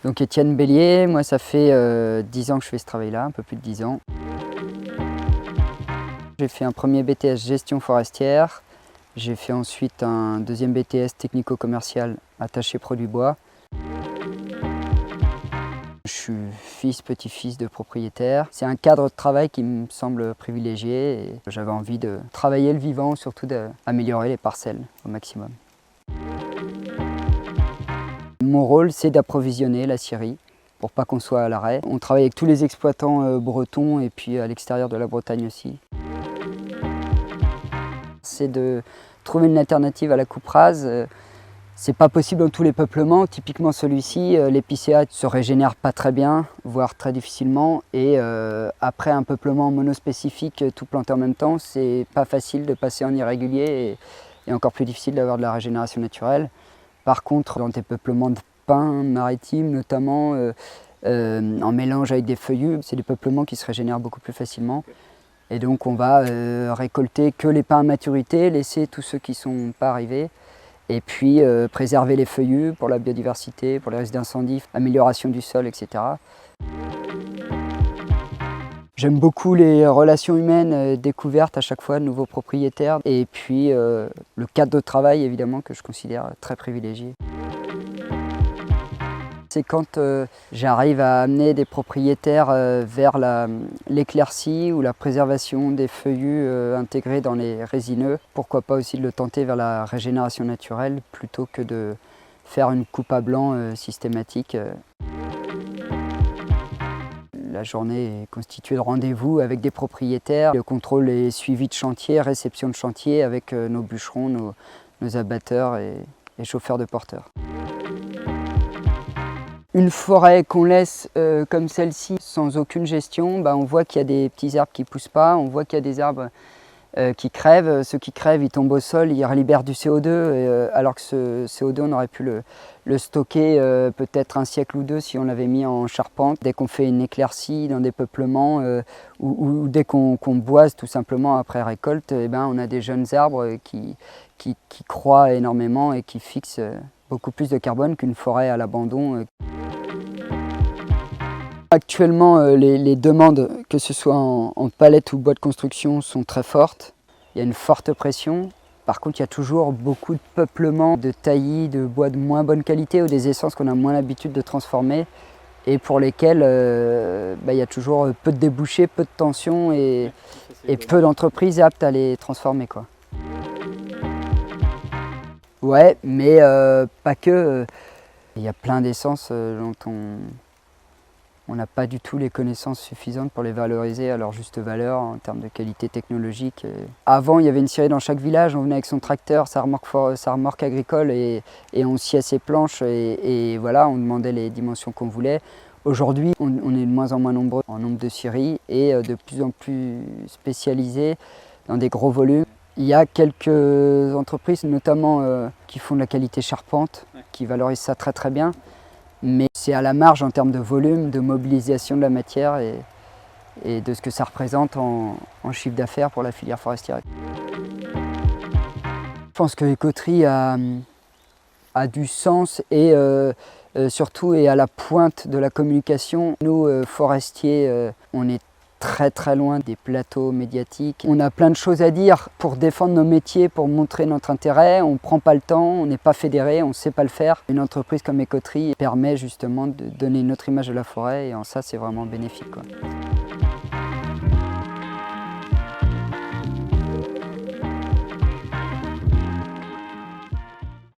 Donc Étienne Bellier, moi ça fait 10 ans que je fais ce travail-là, un peu plus de 10 ans. J'ai fait un premier BTS gestion forestière, j'ai fait ensuite un deuxième BTS technico-commercial attaché produits bois. Je suis fils, petit-fils de propriétaire. C'est un cadre de travail qui me semble privilégié et j'avais envie de travailler le vivant, surtout d'améliorer les parcelles au maximum. Mon rôle, c'est d'approvisionner la scierie pour pas qu'on soit à l'arrêt. On travaille avec tous les exploitants bretons et puis à l'extérieur de la Bretagne aussi. C'est de trouver une alternative à la coupe rase. C'est pas possible dans tous les peuplements. Typiquement celui-ci, l'épicéa se régénère pas très bien, voire très difficilement. Et après un peuplement monospécifique tout planté en même temps, c'est pas facile de passer en irrégulier et encore plus difficile d'avoir de la régénération naturelle. Par contre, dans des peuplements de pins maritimes notamment, en mélange avec des feuillus, c'est des peuplements qui se régénèrent beaucoup plus facilement. Et donc on va récolter que les pins à maturité, laisser tous ceux qui ne sont pas arrivés. Et puis préserver les feuillus pour la biodiversité, pour les risques d'incendie, amélioration du sol, etc. J'aime beaucoup les relations humaines découvertes à chaque fois de nouveaux propriétaires. Et puis le cadre de travail évidemment que je considère très privilégié. C'est quand j'arrive à amener des propriétaires vers l'éclaircie ou la préservation des feuillus intégrés dans les résineux. Pourquoi pas aussi de le tenter vers la régénération naturelle plutôt que de faire une coupe à blanc systématique. La journée est constituée de rendez-vous avec des propriétaires. Le contrôle et suivi de chantier, réception de chantier avec nos bûcherons, nos abatteurs et chauffeurs de porteurs. Une forêt qu'on laisse comme celle-ci sans aucune gestion, on voit qu'il y a des petits arbres qui ne poussent pas, on voit qu'il y a des arbres qui crèvent. Ceux qui crèvent, ils tombent au sol, ils libèrent du CO2, alors que ce CO2, on aurait pu le stocker peut-être un siècle ou deux si on l'avait mis en charpente. Dès qu'on fait une éclaircie dans des peuplements ou dès qu'on boise tout simplement après récolte, on a des jeunes arbres qui croient énormément et qui fixent beaucoup plus de carbone qu'une forêt à l'abandon. Actuellement, les demandes, que ce soit en palette ou bois de construction, sont très fortes. Il y a une forte pression. Par contre, il y a toujours beaucoup de peuplements, de taillis, de bois de moins bonne qualité ou des essences qu'on a moins l'habitude de transformer et pour lesquelles il y a toujours peu de débouchés, peu de tensions et peu d'entreprises aptes à les transformer, quoi. Ouais, mais pas que. Il y a plein d'essences dont on n'a pas du tout les connaissances suffisantes pour les valoriser à leur juste valeur en termes de qualité technologique. Avant, il y avait une scierie dans chaque village, on venait avec son tracteur, sa remorque agricole et on sciait ses planches et voilà, on demandait les dimensions qu'on voulait. Aujourd'hui, on est de moins en moins nombreux en nombre de scieries et de plus en plus spécialisés dans des gros volumes. Il y a quelques entreprises, notamment qui font de la qualité charpente, qui valorisent ça très très bien. Mais c'est à la marge en termes de volume, de mobilisation de la matière et de ce que ça représente en chiffre d'affaires pour la filière forestière. Je pense que l'écoterie a du sens et surtout est à la pointe de la communication. Nous, forestiers, on est très très loin des plateaux médiatiques. On a plein de choses à dire pour défendre nos métiers, pour montrer notre intérêt. On ne prend pas le temps, on n'est pas fédéré, on ne sait pas le faire. Une entreprise comme Écoterie permet justement de donner une autre image de la forêt et en ça c'est vraiment bénéfique, quoi.